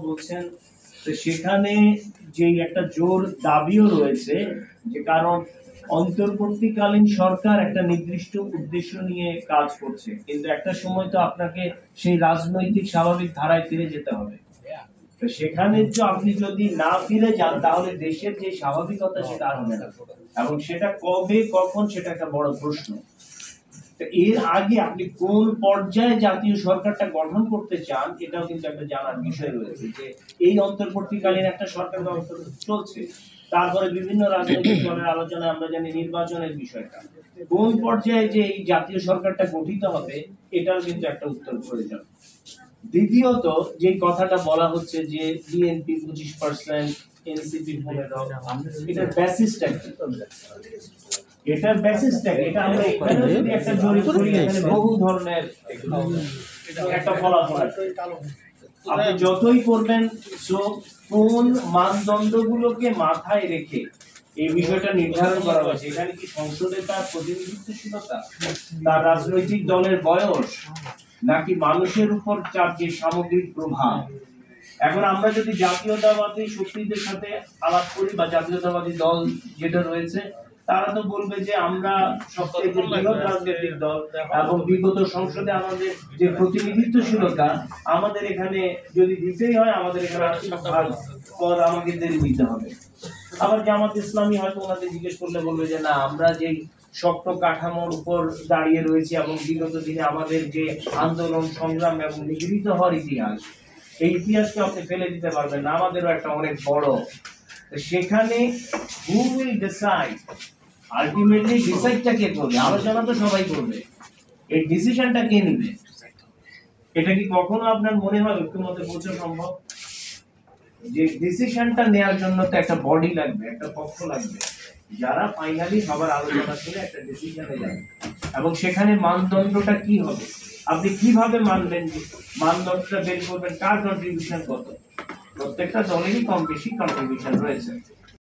বলছেন, তো সেখানে যে একটা জোর দাবিও রয়েছে যে কারণ অন্তর্বর্তীকালীন সরকার একটা নির্দিষ্ট উদ্দেশ্য নিয়ে কাজ করছে, কিন্তু একটা সময় তো আপনাকে সেই রাজনৈতিক স্বাভাবিক ধারায় ফিরে যেতে হবে। তো সেখানে তো আপনি যদি না ফিরে যান তাহলে দেশের যে স্বাভাবিকতা সেটা আর হবে না, এবং সেটা কবে কখন সেটা একটা বড় প্রশ্ন। এর আগে আপনি কোন পর্যায়ে জাতীয় সরকারটা গঠন করতে চান এটাও কিন্তু একটা জানার বিষয় রয়েছে, যে এই অন্তর্বর্তীকালীন একটা সরকার ব্যবস্থা চলছে, তারপরে বিভিন্ন রাজনৈতিক দলের আলোচনায় আমরা জানি নির্বাচনের বিষয়টা, কোন পর্যায়ে যে এই জাতীয় সরকারটা গঠিত হবে এটার কিন্তু একটা উত্তর প্রয়োজন। দ্বিতীয়ত যে কথাটা বলা হচ্ছে যে বিএনপি 25%, এনসিপি 15%, এটার বেসিসটা কি? এটার বেসিসটা এটা আমরা এখানে যদি একটা জরিপ করি এখানে বহু ধরনের একটা ফলাফল আসে। আপনি যতই করবেন, কোন মানদণ্ডগুলোকে মাথায় রেখে এই বিষয়টা নির্ধারণ করা হয়েছে, এখানে কি সংসদে তার প্রতিনিধিত্বশীলতা, তার রাজনৈতিক দলের বয়স, নাকি মানুষের উপর তার যে সামগ্রিক প্রভাব। এখন আমরা যদি জাতীয়তাবাদী শক্তিদের সাথে আলাপ করি বা জাতীয়তাবাদী দল যেটা রয়েছে, তারা তো বলবে যে আমরা সবচেয়ে বৃহৎ রাজনৈতিক দল এবং বিগত সংসদে আমাদের যে প্রতিনিধিত্বশীলতা, আমাদের এখানে যদি দিতেই হয় আমাদের এখানে ৮০% পদ আমাদের দিতে হবে। আবার জামাত ইসলামী হয়তো ওনাদের জিজ্ঞেস করলে বলবে যে না, আমরা যেই শক্ত কাঠামোর উপর দাঁড়িয়ে রয়েছি এবং বিগত দিনে আমাদের যে আন্দোলন সংগ্রাম এবং নিগৃহীত হওয়ার ইতিহাস, এই ইতিহাসকে আপনি ফেলে দিতে পারবেন না, আমাদেরও একটা অনেক বড়। সেখানে হু উইল ডিসাইড, আলটিমেটলি ডিসাইডটা কে করবে? আলোচনা তো সবাই করবে, এই ডিসিশনটা কে নেবে? এটা কি কখনো আপনার মনে হয় ঐক্যমতে পৌঁছা সম্ভব? যে ডিসিশনটা নেওয়ার জন্য তো একটা বডি লাগবে, একটা পক্ষ লাগবে, যারা ফাইনালি সবার আলোচনা করে একটা ডিসিশনে যাবে, এবং সেখানে মানদণ্ডটা কি হবে, আপনি কিভাবে মানবেন, মানদণ্ডটা বের করবেন, কার কন্ট্রিবিউশন কত? প্রত্যেকটা দলেরই কম বেশি কন্ট্রিবিউশন রয়েছে।